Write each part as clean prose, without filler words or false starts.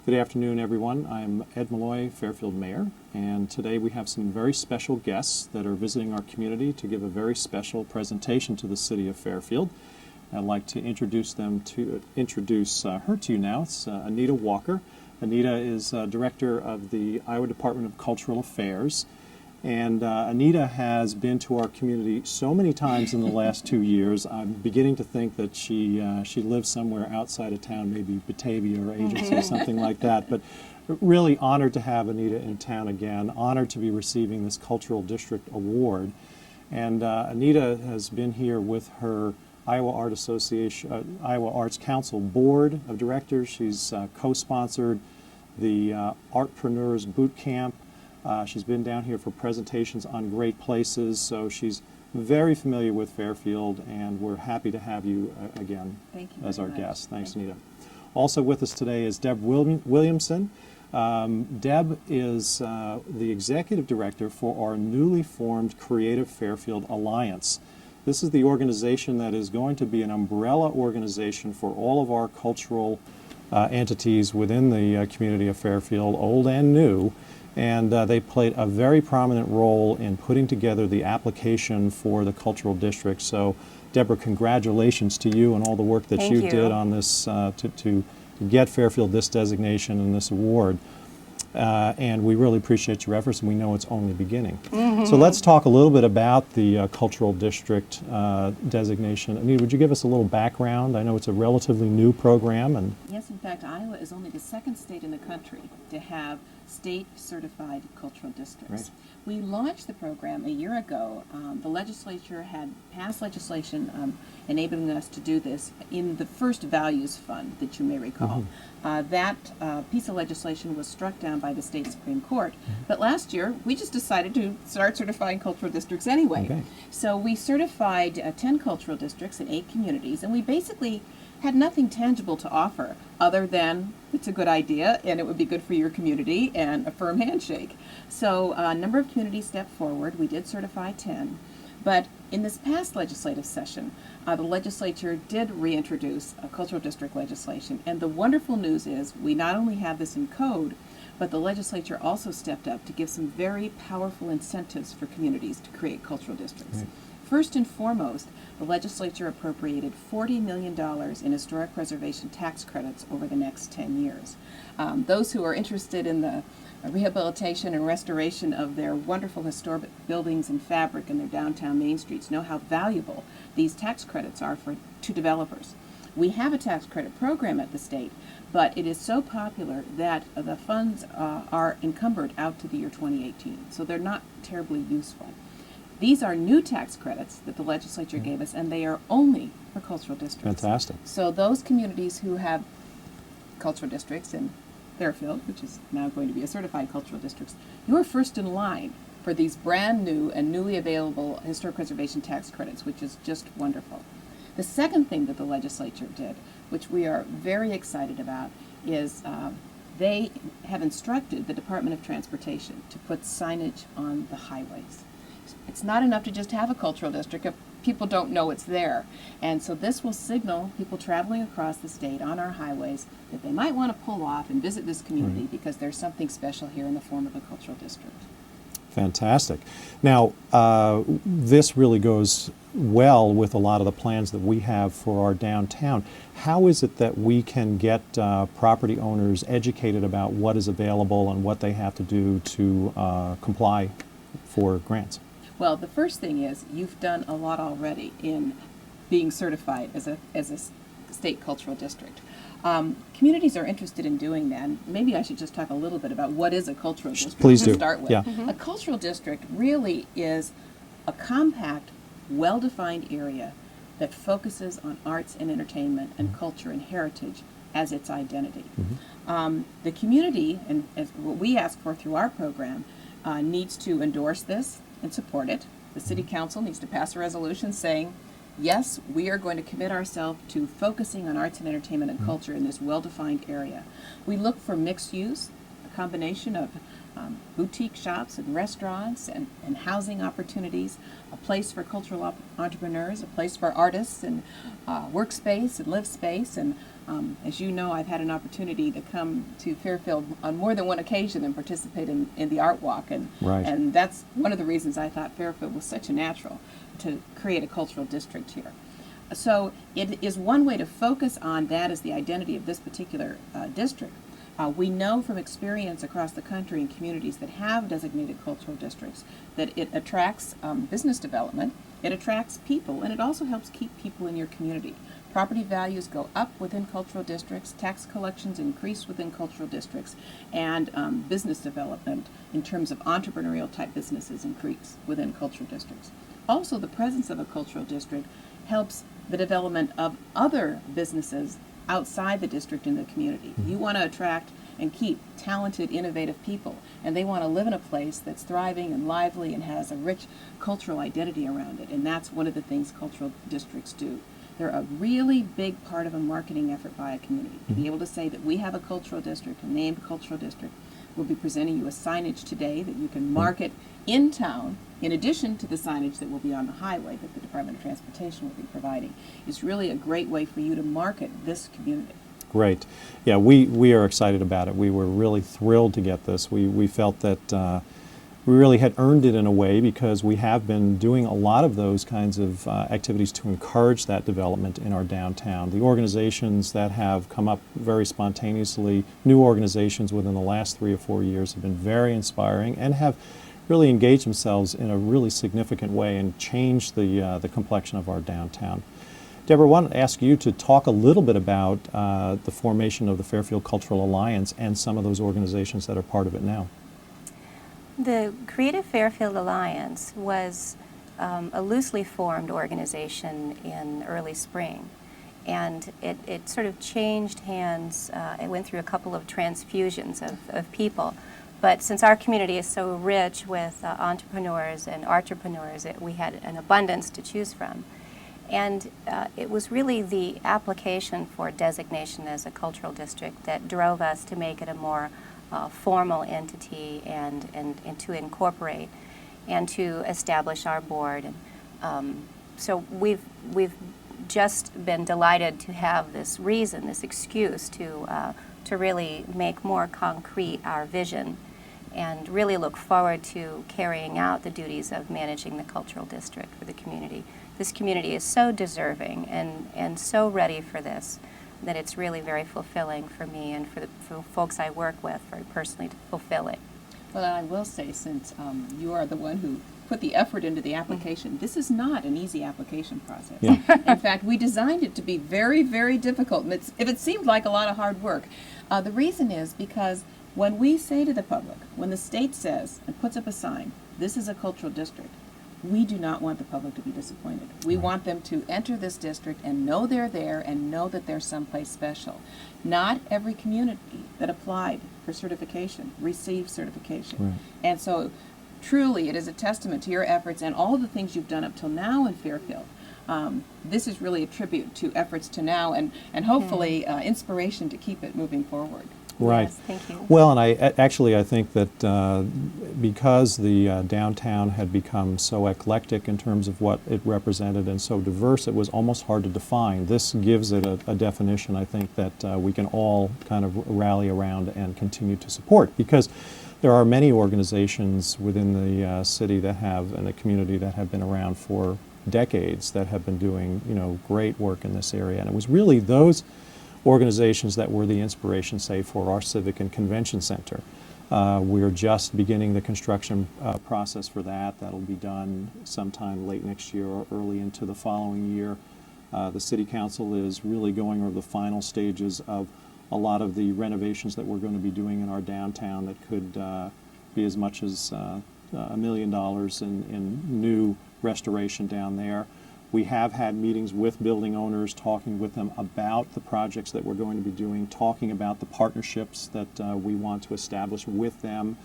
Good afternoon, everyone. I'm Ed Malloy, Fairfield Mayor, and today we have some very special guests that are visiting our community to give a very special presentation to the City of Fairfield. I'd like to introduce her to you now. It's Anita Walker. Anita is Director of the Iowa Department of Cultural Affairs. And Anita has been to our community so many times in the last 2 years. I'm beginning to think that she lives somewhere outside of town, maybe Batavia or Agency or something like that. But really honored to have Anita in town again, honored to be receiving this Cultural District Award. And Anita has been here with her Iowa Arts Council Board of Directors. She's co-sponsored the Artpreneurs Boot Camp. She's been down here for presentations on great places, so she's very familiar with Fairfield, and we're happy to have you again as our guest. Thanks, Anita. Also with us today is Deb Williamson. Deb is the Executive Director for our newly formed Creative Fairfield Alliance. This is the organization that is going to be an umbrella organization for all of our cultural entities within the community of Fairfield, old and new. And they played a very prominent role in putting together the application for the cultural district. So, Deborah, congratulations to you and all the work that you did on this to get Fairfield this designation and this award. And we really appreciate your efforts, and we know it's only beginning. So let's talk a little bit about the cultural district designation. Anita, would you give us a little background? I know it's a relatively new program. And yes, in fact, Iowa is only the second state in the country to have state-certified cultural districts. Right. We launched the program a year ago. The legislature had passed legislation enabling us to do this in the first Values Fund that you may recall. That piece of legislation was struck down by the state Supreme Court. But last year, we just decided to start certifying cultural districts anyway. Okay. So we certified 10 cultural districts in 8 communities, and we basically had nothing tangible to offer other than it's a good idea and it would be good for your community and a firm handshake. So a number of communities stepped forward. We did certify 10. But in this past legislative session, the legislature did reintroduce a cultural district legislation. And the wonderful news is we not only have this in code, but the legislature also stepped up to give some very powerful incentives for communities to create cultural districts. Right. First and foremost, the legislature appropriated $40 million in historic preservation tax credits over the next 10 years. Those who are interested in the rehabilitation and restoration of their wonderful historic buildings and fabric in their downtown main streets know how valuable these tax credits are to developers. We have a tax credit program at the state, but it is so popular that the funds are encumbered out to the year 2018, so they're not terribly useful. These are new tax credits that the legislature gave us, and they are only for cultural districts. Fantastic. So those communities who have cultural districts in Fairfield, which is now going to be a certified cultural district, you're first in line for these brand new and newly available historic preservation tax credits, which is just wonderful. The second thing that the legislature did, which we are very excited about, is they have instructed the Department of Transportation to put signage on the highways. It's not enough to just have a cultural district if people don't know it's there. And so this will signal people traveling across the state on our highways that they might want to pull off and visit this community because there's something special here in the form of a cultural district. Fantastic. Now, this really goes well with a lot of the plans that we have for our downtown. How is it that we can get property owners educated about what is available and what they have to do to comply for grants? Well, the first thing is you've done a lot already in being certified as a state cultural district. Communities are interested in doing that. Maybe I should just talk a little bit about what is a cultural district. Please to do. Start with. Yeah. A cultural district really is a compact, well-defined area that focuses on arts and entertainment and culture and heritage as its identity. The community, and as what we ask for through our program, needs to endorse this and support it. The City Council needs to pass a resolution saying, yes, we are going to commit ourselves to focusing on arts and entertainment and culture in this well-defined area. We look for mixed use, a combination of boutique shops and restaurants and housing opportunities, a place for cultural entrepreneurs, a place for artists and workspace and live space. And as you know, I've had an opportunity to come to Fairfield on more than one occasion and participate in the art walk. And, Right. and that's one of the reasons I thought Fairfield was such a natural to create a cultural district here. So it is one way to focus on that as the identity of this particular district. We know from experience across the country in communities that have designated cultural districts that it attracts business development, it attracts people, and it also helps keep people in your community. Property values go up within cultural districts, tax collections increase within cultural districts, and business development in terms of entrepreneurial type businesses increase within cultural districts. Also, the presence of a cultural district helps the development of other businesses outside the district in the community. You want to attract and keep talented, innovative people, and they want to live in a place that's thriving and lively and has a rich cultural identity around it, and that's one of the things cultural districts do. They're a really big part of a marketing effort by a community. To be able to say that we have a cultural district, a named cultural district. We'll be presenting you a signage today that you can market in town, in addition to the signage that will be on the highway that the Department of Transportation will be providing. It's really a great way for you to market this community. Great. Yeah, we are excited about it. We were really thrilled to get this. We felt that we really had earned it in a way because we have been doing a lot of those kinds of activities to encourage that development in our downtown. The organizations that have come up very spontaneously, new organizations within the last 3 or 4 years, have been very inspiring and have really engaged themselves in a really significant way and changed the complexion of our downtown. Deborah, I want to ask you to talk a little bit about the formation of the Fairfield Cultural Alliance and some of those organizations that are part of it now. The Creative Fairfield Alliance was a loosely formed organization in early spring, and it sort of changed hands. It went through a couple of transfusions of people, but since our community is so rich with entrepreneurs and entrepreneurs, we had an abundance to choose from. And it was really the application for designation as a cultural district that drove us to make it a more formal entity and to incorporate and to establish our board. And so we've just been delighted to have this reason, this excuse to really make more concrete our vision and really look forward to carrying out the duties of managing the cultural district for the community. This community is so deserving and so ready for this that it's really very fulfilling for me and for folks I work with, very personally to fulfill it. Well, I will say, since you are the one who put the effort into the application, this is not an easy application process. Yeah. In fact, we designed it to be very, very difficult. And if it seemed like a lot of hard work, the reason is because when we say to the public, when the state says and puts up a sign, this is a cultural district, we do not want the public to be disappointed. We want them to enter this district and know they're there and know that they're someplace special. Not every community that applied for certification received certification. Right. And so truly it is a testament to your efforts and all the things you've done up till now in Fairfield. This is really a tribute to efforts to now and hopefully inspiration to keep it moving forward. Right. Yes, thank you. Well, and I think that because the downtown had become so eclectic in terms of what it represented and so diverse, it was almost hard to define. This gives it a definition, I think, that we can all kind of rally around and continue to support, because there are many organizations within the city that have, and the community that have been around for decades, that have been doing, great work in this area. And it was really those organizations that were the inspiration, say, for our Civic and Convention Center. We're just beginning the construction process for that. That'll be done sometime late next year or early into the following year. The City Council is really going over the final stages of a lot of the renovations that we're going to be doing in our downtown that could be as much as $1 million in new restoration down there. We have had meetings with building owners, talking with them about the projects that we're going to be doing, talking about the partnerships that we want to establish with them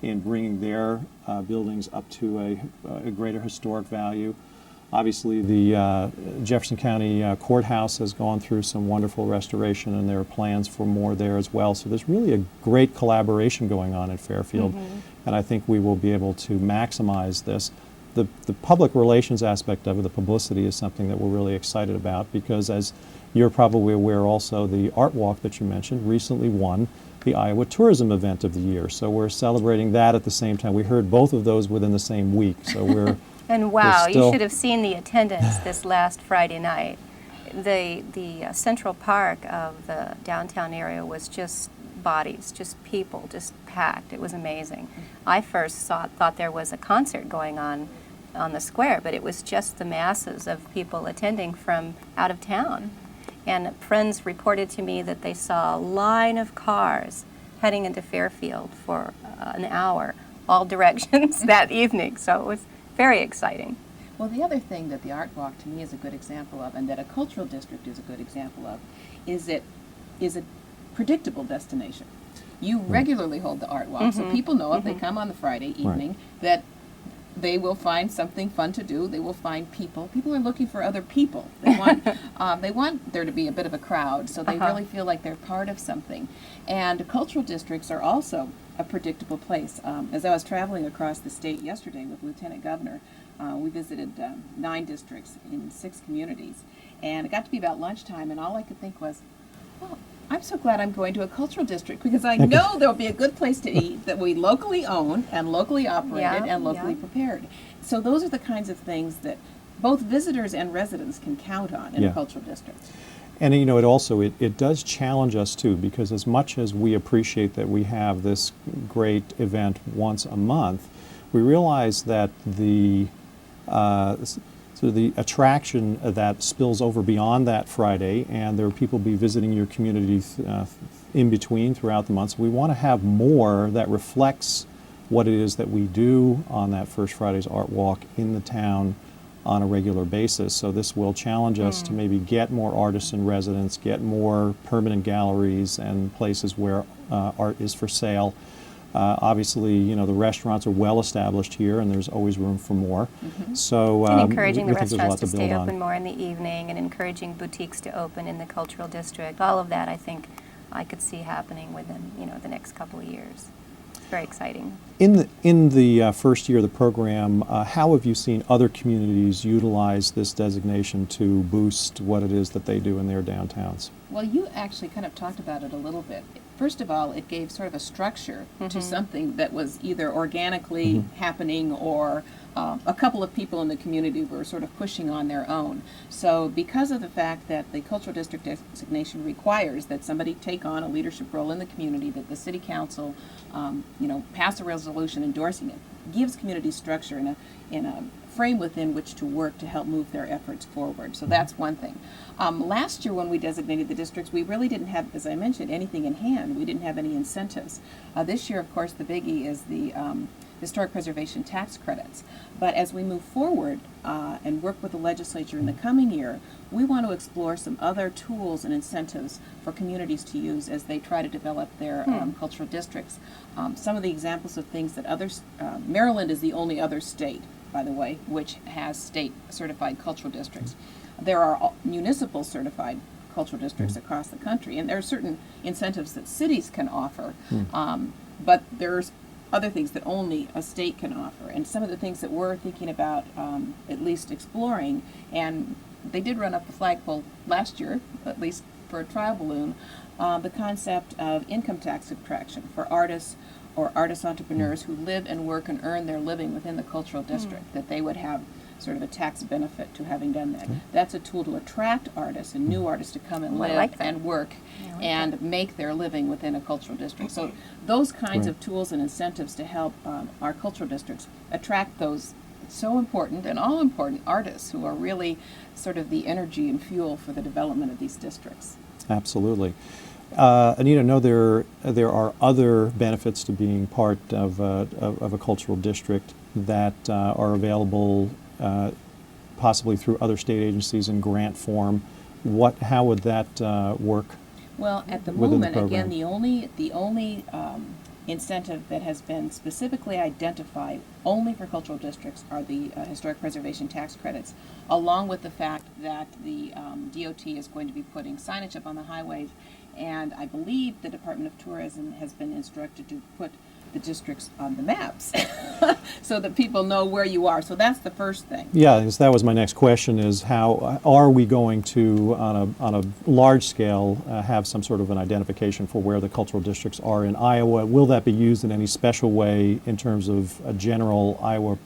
in bringing their buildings up to a greater historic value. Obviously, the Jefferson County Courthouse has gone through some wonderful restoration, and there are plans for more there as well. So there's really a great collaboration going on at Fairfield, and I think we will be able to maximize this. The public relations aspect of it, the publicity, is something that we're really excited about, because as you're probably aware also, the Art Walk that you mentioned recently won the Iowa Tourism Event of the Year. So we're celebrating that at the same time. We heard both of those within the same week. So we're And wow, you should have seen the attendance this last Friday night. The Central Park of the downtown area was just bodies, just people, just packed. It was amazing. I first thought there was a concert going on the square, but it was just the masses of people attending from out of town. And friends reported to me that they saw a line of cars heading into Fairfield for an hour, all directions that evening. So it was very exciting. Well, the other thing that the Art Walk to me is a good example of, and that a cultural district is a good example of, is it is a predictable destination. You regularly hold the Art Walk, so people know if they come on the Friday evening that they will find something fun to do. They will find people. People are looking for other people. They want there to be a bit of a crowd, so they really feel like they're part of something. And cultural districts are also a predictable place. As I was traveling across the state yesterday with Lieutenant Governor, we visited 9 districts in 6 communities, and it got to be about lunchtime, and all I could think was, well, I'm so glad I'm going to a cultural district, because I know there'll be a good place to eat that we locally own and locally operated and locally prepared. So those are the kinds of things that both visitors and residents can count on in a cultural district. And you know, it does challenge us too, because as much as we appreciate that we have this great event once a month, we realize that the attraction that spills over beyond that Friday, and there will people be visiting your community in between throughout the months. We want to have more that reflects what it is that we do on that first Friday's Art Walk in the town on a regular basis. So this will challenge us to maybe get more artists in residence, get more permanent galleries and places where art is for sale. Obviously, you know, the restaurants are well established here, and there's always room for more. So And encouraging the we think there's a lot restaurants to to build stay on. open more in the evening, and encouraging boutiques to open in the cultural district. All of that, I think, I could see happening within, you know, the next couple of years. It's very exciting. In the first year of the program, how have you seen other communities utilize this designation to boost what it is that they do in their downtowns? Well, you actually kind of talked about it a little bit. First of all, it gave sort of a structure to something that was either organically happening, or a couple of people in the community were sort of pushing on their own. So because of the fact that the cultural district designation requires that somebody take on a leadership role in the community, that the city council pass a resolution endorsing it, gives community structure in a frame within which to work to help move their efforts forward. So that's one thing. Last year when we designated the districts, we really didn't have, as I mentioned, anything in hand. We didn't have any incentives. This year, of course, the biggie is the historic preservation tax credits. But as we move forward and work with the legislature in the coming year, we want to explore some other tools and incentives for communities to use as they try to develop their cultural districts. Some of the examples of things that others, Maryland is the only other state, by the way, which has state certified cultural districts. There are municipal certified cultural districts across the country, and there are certain incentives that cities can offer, but there's other things that only a state can offer. And some of the things that we're thinking about at least exploring, and they did run up the flagpole last year, at least for a trial balloon, the concept of income tax subtraction for artists or artist entrepreneurs who live and work and earn their living within the cultural district, that they would have sort of a tax benefit to having done that. That's a tool to attract artists and new artists to come and live and work and make their living within a cultural district. So those kinds of tools and incentives to help our cultural districts attract those so important and all important artists who are really sort of the energy and fuel for the development of these districts. Absolutely. Anita, no, there are other benefits to being part of a cultural district that are available possibly through other state agencies in grant form. How would that work? Well, at the within the moment, program? again, the only incentive that has been specifically identified only for cultural districts are the historic preservation tax credits, along with the fact that the DOT is going to be putting signage up on the highways, and I believe the Department of Tourism has been instructed to put the districts on the maps so that people know where you are. So that's the first thing. Yeah, because that was my next question, is how are we going to, on a large scale, have some sort of an identification for where the cultural districts are in Iowa? Will that be used in any special way in terms of a general Iowa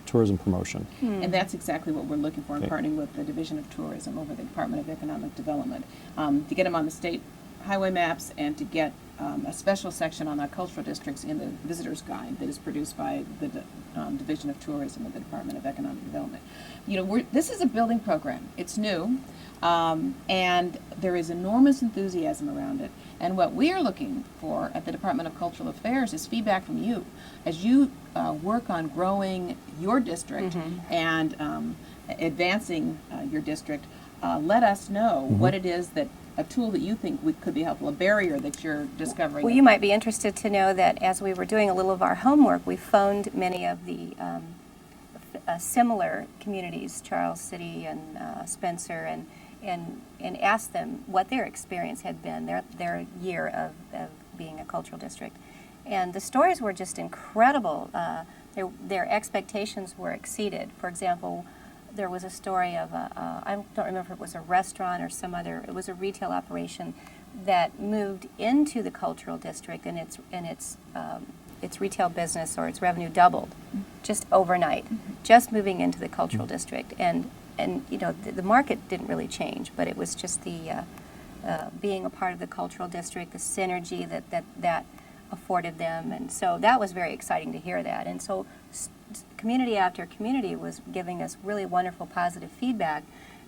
tourism promotion? And that's exactly what we're looking for in Okay. partnering with the Division of Tourism over the Department of Economic Development, to get them on the state highway maps and to get a special section on our cultural districts in the visitor's guide that is produced by the Division of Tourism of the Department of Economic Development. You know, this is a building program. It's new, and there is enormous enthusiasm around it. And what we are looking for at the Department of Cultural Affairs is feedback from you as you work on growing your district and advancing your district. Let us know what it is that a tool that you think could be helpful, a barrier that you're discovering. Well, you might be interested to know that as we were doing a little of our homework, we phoned many of the similar communities, Charles City and Spencer, and asked them what their experience had been, their year of being a cultural district. And the stories were just incredible. Their expectations were exceeded. For example, there was a story of I don't remember if it was a restaurant or some other, it was a retail operation that moved into the cultural district, and its retail business or its revenue doubled just overnight, just moving into the cultural district. And you know, the market didn't really change, but it was just the being a part of the cultural district, the synergy that afforded them. And so that was very exciting to hear that. And so community after community was giving us really wonderful positive feedback,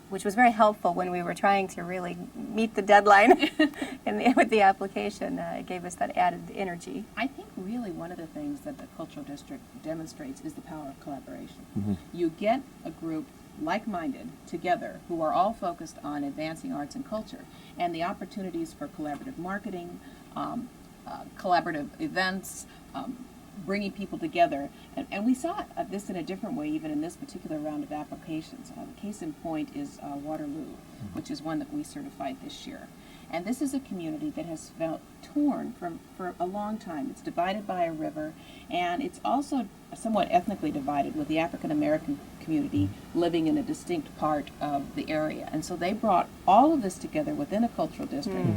which was very helpful when we were trying to really meet the deadline with the application. It gave us that added energy. I think really one of the things that the cultural district demonstrates is the power of collaboration. You get a group like-minded together who are all focused on advancing arts and culture, and the opportunities for collaborative marketing, collaborative events, bringing people together. And we saw this in a different way even in this particular round of applications. Case in point is Waterloo, which is one that we certified this year. And this is a community that has felt torn for a long time. It's divided by a river, and it's also somewhat ethnically divided, with the African American community living in a distinct part of the area. And so they brought all of this together within a cultural district,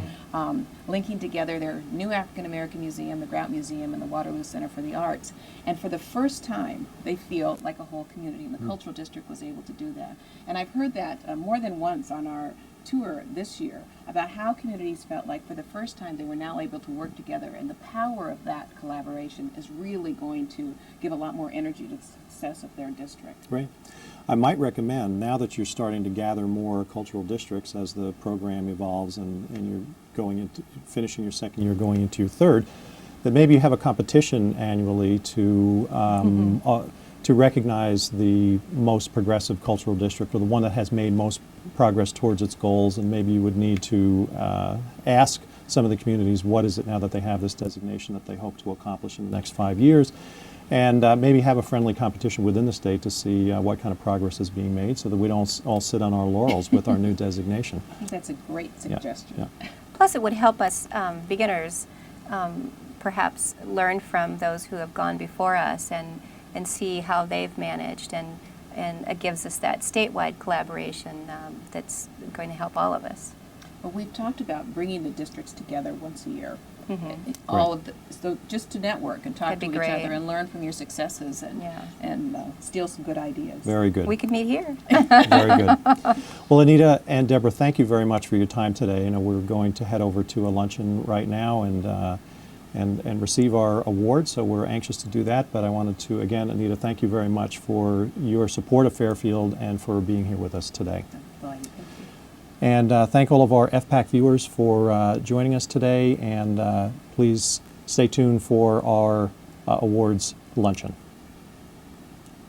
linking together their new African American Museum, the Grout Museum, and the Waterloo Center for the Arts. And for the first time, they feel like a whole community, and the cultural district was able to do that. And I've heard that more than once on our tour this year about how communities felt like for the first time they were now able to work together, and the power of that collaboration is really going to give a lot more energy to the success of their district. Right. I might recommend, now that you're starting to gather more cultural districts as the program evolves and you're going into finishing your second year, going into your third, that maybe you have a competition annually to recognize the most progressive cultural district, or the one that has made most progress towards its goals. And maybe you would need to ask some of the communities, what is it now that they have this designation that they hope to accomplish in the next 5 years, and maybe have a friendly competition within the state to see what kind of progress is being made, so that we don't all sit on our laurels with our new designation. I think that's a great suggestion. Yeah. Plus, it would help us beginners perhaps learn from those who have gone before us and see how they've managed, and it gives us that statewide collaboration that's going to help all of us. Well, we've talked about bringing the districts together once a year. Right. So just to network and talk That'd to be each great. other and learn from your successes and steal some good ideas. Very good. We could meet here. Very good. Well, Anita and Deborah, thank you very much for your time today. You know, we're going to head over to a luncheon right now and receive our award, so we're anxious to do that. But I wanted to, again, Anita, thank you very much for your support of Fairfield and for being here with us today. Well, thank you. And thank all of our FPAC viewers for joining us today, and please stay tuned for our awards luncheon.